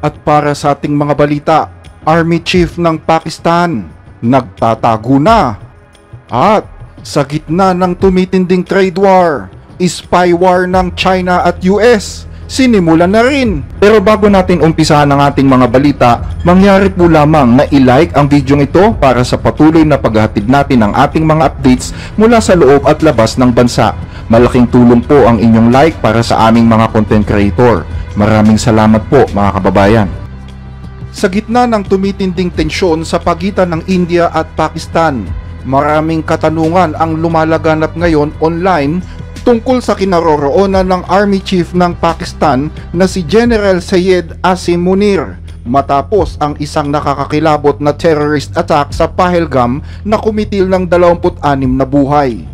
At para sa ating mga balita, Army Chief ng Pakistan nagtatago na. At sa gitna ng tumitinding trade war, spy war ng China at US sinimulan na rin. Pero bago natin umpisahan ang ating mga balita, mangyari po lamang na i-like ang video ito para sa patuloy na paghahatid natin ng ating mga updates mula sa loob at labas ng bansa. Malaking tulong po ang inyong like para sa aming mga content creator. Maraming salamat po mga kababayan. Sa gitna ng tumitinding tensyon sa pagitan ng India at Pakistan, maraming katanungan ang lumalaganap ngayon online tungkol sa kinaroroonan ng Army Chief ng Pakistan na si General Syed Asim Munir matapos ang isang nakakakilabot na terrorist attack sa Pahalgam na kumitil ng 26 na buhay.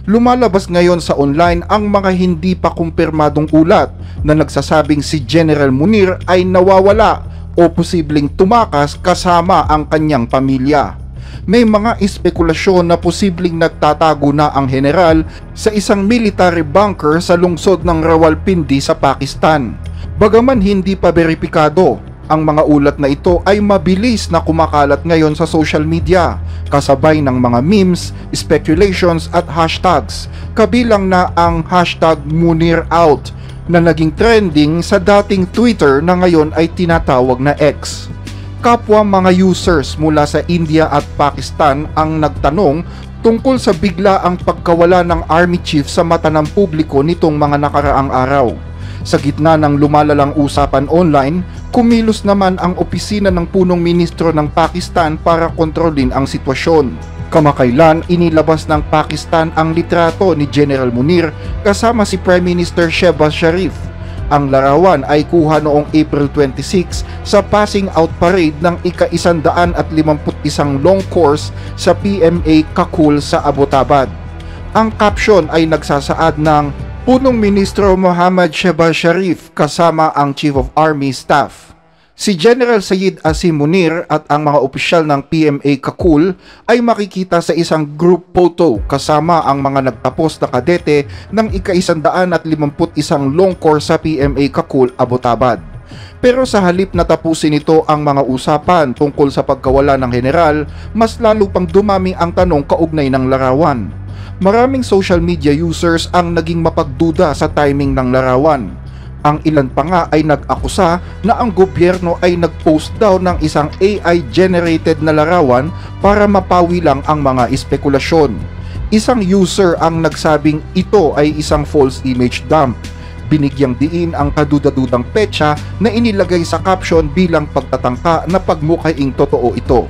Lumalabas ngayon sa online ang mga hindi pa kumpirmadong ulat na nagsasabing si General Munir ay nawawala o posibleng tumakas kasama ang kanyang pamilya. May mga espekulasyon na posibleng nagtatago na ang general sa isang military bunker sa lungsod ng Rawalpindi sa Pakistan. Bagaman hindi pa beripikado, ang mga ulat na ito ay mabilis na kumakalat ngayon sa social media, kasabay ng mga memes, speculations at hashtags, kabilang na ang hashtag #MunirOut na naging trending sa dating Twitter na ngayon ay tinatawag na X. Kapwa mga users mula sa India at Pakistan ang nagtanong tungkol sa biglaang pagkawala ng Army Chief sa mata ng publiko nitong mga nakaraang araw. Sa gitna ng lumalalang usapan online, kumilos naman ang opisina ng punong ministro ng Pakistan para kontrolin ang sitwasyon. Kamakailan inilabas ng Pakistan ang litrato ni General Munir kasama si Prime Minister Shehbaz Sharif. Ang larawan ay kuha noong April 26 sa passing out parade ng ika-151 long course sa PMA Kakul sa Abbottabad. Ang caption ay nagsasaad ng Punong Ministro Mohammad Shehbaz Sharif kasama ang Chief of Army Staff. Si General Syed Asim Munir at ang mga opisyal ng PMA Kakul ay makikita sa isang group photo kasama ang mga nagtapos na kadete ng ika-151 long course sa PMA Kakul, Abbottabad. Pero sa halip na tapusin ito ang mga usapan tungkol sa pagkawala ng general, mas lalo pang dumami ang tanong kaugnay ng larawan. Maraming social media users ang naging mapagduda sa timing ng larawan. Ang ilan pa nga ay nag-akusa na ang gobyerno ay nag-post daw ng isang AI-generated na larawan para mapawi lang ang mga espekulasyon. Isang user ang nagsabing ito ay isang false image dump. Binigyang diin ang kaduda-dudang petsa na inilagay sa caption bilang pagtatangka na pagmukhaing totoo ito.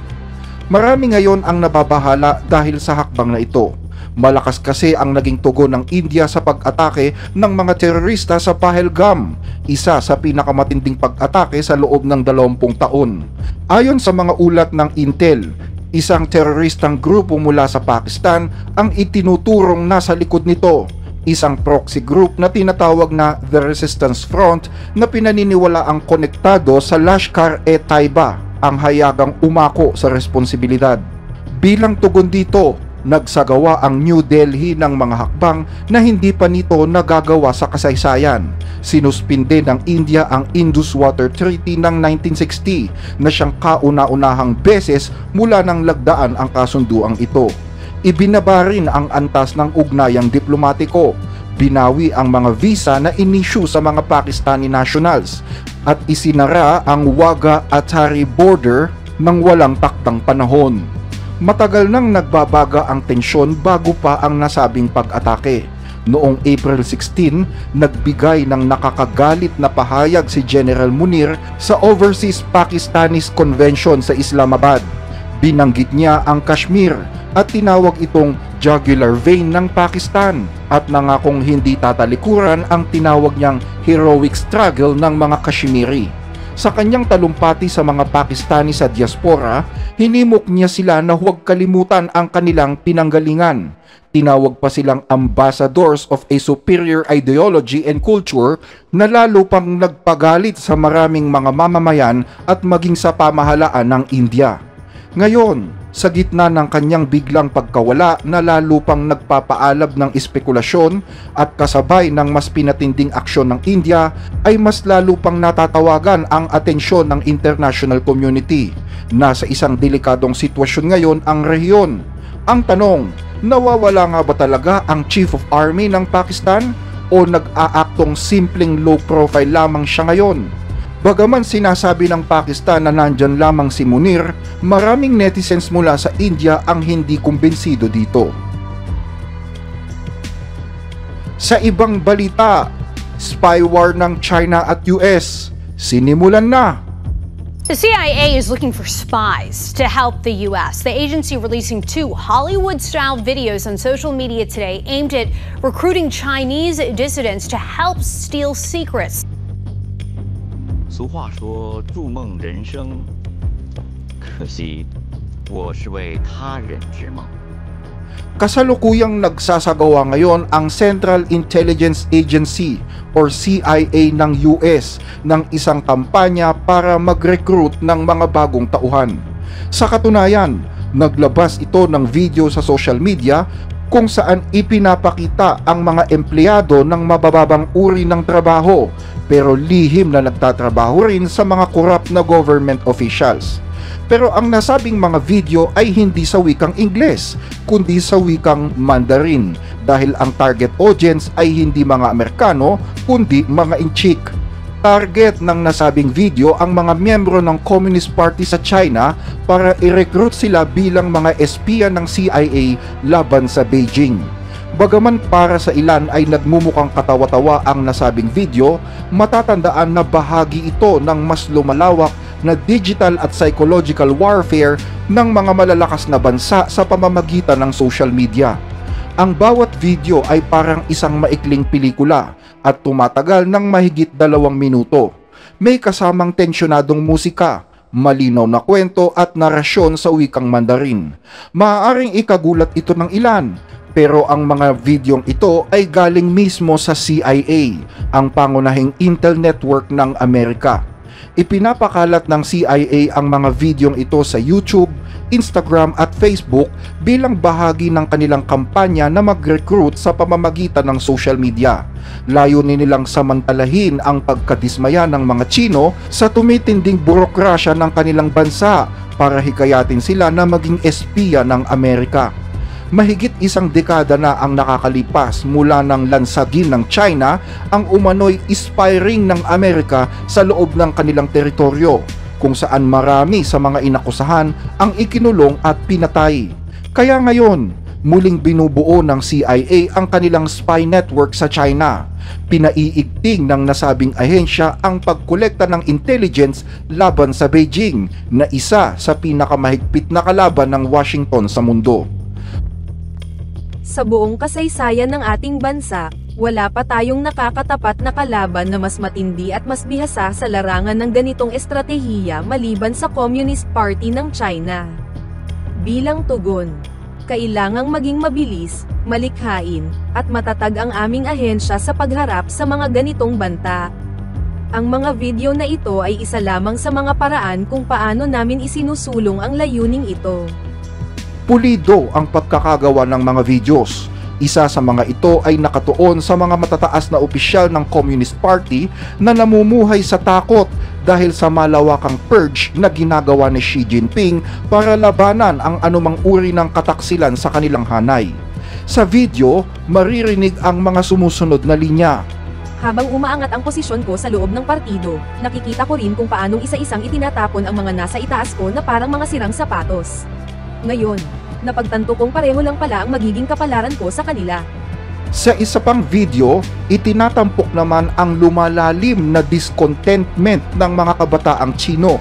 Marami ngayon ang nababahala dahil sa hakbang na ito. Malakas kasi ang naging tugon ng India sa pag-atake ng mga terorista sa Pahalgam, isa sa pinakamatinding pag-atake sa loob ng 20 taon. Ayon sa mga ulat ng Intel, isang teroristang grupo mula sa Pakistan ang itinuturong nasa likod nito, isang proxy group na tinatawag na The Resistance Front na pinaniniwala ang konektado sa Lashkar-e-Taiba, ang hayagang umako sa responsibilidad. Bilang tugon dito, nagsagawa ang New Delhi ng mga hakbang na hindi pa nito nagagawa sa kasaysayan. Sinuspinde ng India ang Indus Water Treaty ng 1960 na siyang kauna-unahang beses mula nang lagdaan ang kasunduang ito. Ibinaba rin ang antas ng ugnayang diplomatiko, binawi ang mga visa na inisyu sa mga Pakistani nationals, at isinara ang Wagah-Atari border ng walang taktang panahon. Matagal nang nagbabaga ang tensyon bago pa ang nasabing pag-atake. Noong April 16, nagbigay ng nakakagalit na pahayag si General Munir sa Overseas Pakistanis Convention sa Islamabad. Binanggit niya ang Kashmir at tinawag itong jugular vein ng Pakistan at nangakong hindi tatalikuran ang tinawag niyang heroic struggle ng mga Kashmiri. Sa kanyang talumpati sa mga Pakistani sa diaspora, hinimok niya sila na huwag kalimutan ang kanilang pinanggalingan. Tinawag pa silang ambassadors of a superior ideology and culture na lalo pang nagpagalit sa maraming mga mamamayan at maging sa pamahalaan ng India. Ngayon, Sa gitna ng kanyang biglang pagkawala na lalo pang nagpapaalab ng espekulasyon at kasabay ng mas pinatinding aksyon ng India, ay mas lalo pang natatawagan ang atensyon ng international community. Nasa isang delikadong sitwasyon ngayon ang rehiyon. Ang tanong, nawawala nga ba talaga ang Chief of Army ng Pakistan o nag-aaktong simpleng low profile lamang siya ngayon? Bagaman sinasabi ng Pakistan na nandyan lamang si Munir, maraming netizens mula sa India ang hindi kumbinsido dito. Sa ibang balita, spy war ng China at US, sinimulan na. The CIA is looking for spies to help the U.S. The agency releasing 2 Hollywood-style videos on social media today aimed at recruiting Chinese dissidents to help steal secrets. 俗话说“筑梦人生”，可惜我是为他人之梦。 Kasalukuyang nagsasagawa ngayon ang Central Intelligence Agency or CIA ng US ng isang kampanya para mag-recruit ng mga bagong tauhan. Sa katunayan, naglabas ito ng video sa social media kung saan ipinapakita ang mga empleyado ng mabababang uri ng trabaho pero lihim na nagtatrabaho rin sa mga korap na government officials. Pero ang nasabing mga video ay hindi sa wikang Ingles, kundi sa wikang Mandarin dahil ang target audience ay hindi mga Amerikano, kundi mga Inchik. Target ng nasabing video ang mga miyembro ng Communist Party sa China para i-recruit sila bilang mga espiya ng CIA laban sa Beijing. Bagaman para sa ilan ay nagmumukhang katawa-tawa ang nasabing video, matatandaan na bahagi ito ng mas lumalawak na digital at psychological warfare ng mga malalakas na bansa sa pamamagitan ng social media. Ang bawat video ay parang isang maikling pelikula at tumatagal ng mahigit 2 minuto. May kasamang tensyonadong musika, malinaw na kwento at narasyon sa wikang Mandarin. Maaaring ikagulat ito ng ilan, pero ang mga videong ito ay galing mismo sa CIA, ang pangunahing intel network ng Amerika. Ipinapakalat ng CIA ang mga videong ito sa YouTube, Instagram at Facebook bilang bahagi ng kanilang kampanya na mag-recruit sa pamamagitan ng social media. Layunin nilang samantalahin ang pagkadismaya ng mga Tsino sa tumitinding burokrasya ng kanilang bansa para hikayatin sila na maging espiya ng Amerika. Mahigit 1 dekada na ang nakakalipas mula ng lansagin ng China ang umano'y spy ring ng Amerika sa loob ng kanilang teritoryo, kung saan marami sa mga inakusahan ang ikinulong at pinatay. Kaya ngayon, muling binubuo ng CIA ang kanilang spy network sa China. Pinaiigting ng nasabing ahensya ang pagkolekta ng intelligence laban sa Beijing na isa sa pinakamahigpit na kalaban ng Washington sa mundo. Sa buong kasaysayan ng ating bansa, wala pa tayong nakakatapat na kalaban na mas matindi at mas bihasa sa larangan ng ganitong estratehiya maliban sa Communist Party ng China. Bilang tugon, kailangang maging mabilis, malikhain, at matatag ang aming ahensya sa pagharap sa mga ganitong banta. Ang mga video na ito ay isa lamang sa mga paraan kung paano namin isinusulong ang layuning ito. Pulido ang pagkakagawa ng mga videos. Isa sa mga ito ay nakatuon sa mga matataas na opisyal ng Communist Party na namumuhay sa takot dahil sa malawakang purge na ginagawa ni Xi Jinping para labanan ang anumang uri ng kataksilan sa kanilang hanay. Sa video, maririnig ang mga sumusunod na linya. Habang umaangat ang posisyon ko sa loob ng partido, nakikita ko rin kung paanong isa-isang itinatapon ang mga nasa itaas ko na parang mga sirang sapatos. Ngayon, napagtanto kong pareho lang pala ang magiging kapalaran ko sa kanila. Sa isa pang video, itinatampok naman ang lumalalim na discontentment ng mga kabataang Tsino.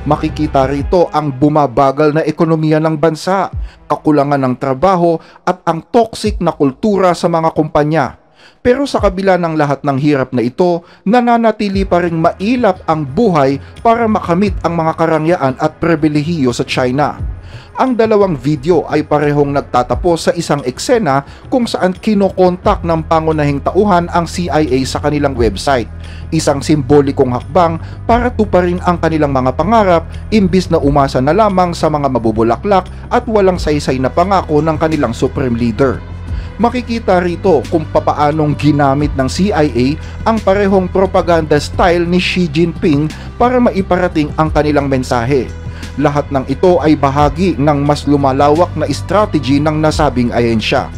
Makikita rito ang bumabagal na ekonomiya ng bansa, kakulangan ng trabaho at ang toxic na kultura sa mga kumpanya. Pero sa kabila ng lahat ng hirap na ito, nananatili pa ring mailap ang buhay para makamit ang mga karangyaan at pribilehiyo sa China. Ang dalawang video ay parehong nagtatapos sa isang eksena kung saan kinokontak ng pangunahing tauhan ang CIA sa kanilang website. Isang simbolikong hakbang para tuparin ang kanilang mga pangarap imbis na umasa na lamang sa mga mabubulaklak at walang saysay na pangako ng kanilang supreme leader. Makikita rito kung papaanong ginamit ng CIA ang parehong propaganda style ni Xi Jinping para maiparating ang kanilang mensahe. Lahat ng ito ay bahagi ng mas lumalawak na strategy ng nasabing ahensya.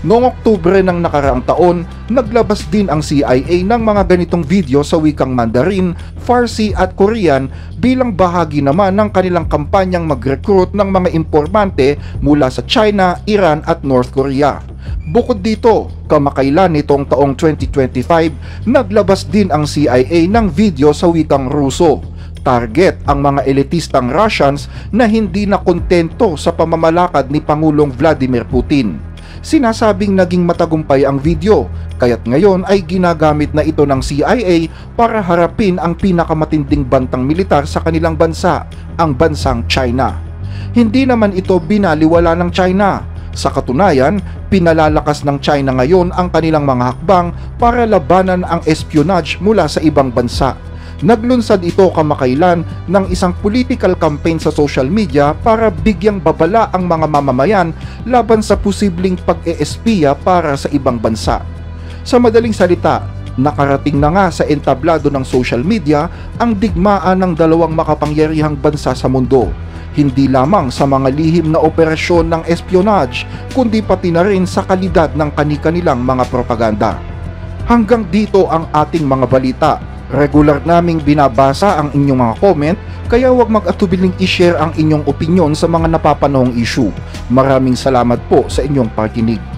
Noong Oktubre ng nakaraang taon, naglabas din ang CIA ng mga ganitong video sa wikang Mandarin, Farsi at Korean bilang bahagi naman ng kanilang kampanyang mag-recruit ng mga impormante mula sa China, Iran at North Korea. Bukod dito, kamakailan nitong taong 2025, naglabas din ang CIA ng video sa wikang Ruso. Target ang mga elitistang Russians na hindi na kontento sa pamamalakad ni Pangulong Vladimir Putin. Sinasabing naging matagumpay ang video, kaya't ngayon ay ginagamit na ito ng CIA para harapin ang pinakamatinding bantang militar sa kanilang bansa, ang bansang China. Hindi naman ito binaliwala ng China. Sa katunayan, pinalalakas ng China ngayon ang kanilang mga hakbang para labanan ang espionage mula sa ibang bansa. Naglunsad ito kamakailan ng isang political campaign sa social media para bigyang babala ang mga mamamayan laban sa posibleng pag-eespiya para sa ibang bansa. Sa madaling salita, nakarating na nga sa entablado ng social media ang digmaan ng dalawang makapangyarihang bansa sa mundo. Hindi lamang sa mga lihim na operasyon ng espionage, kundi pati na rin sa kalidad ng kani-kanilang mga propaganda. Hanggang dito ang ating mga balita. Regular naming binabasa ang inyong mga comment, kaya huwag mag-atubiling i-share ang inyong opinyon sa mga napapanahong issue. Maraming salamat po sa inyong pakikinig.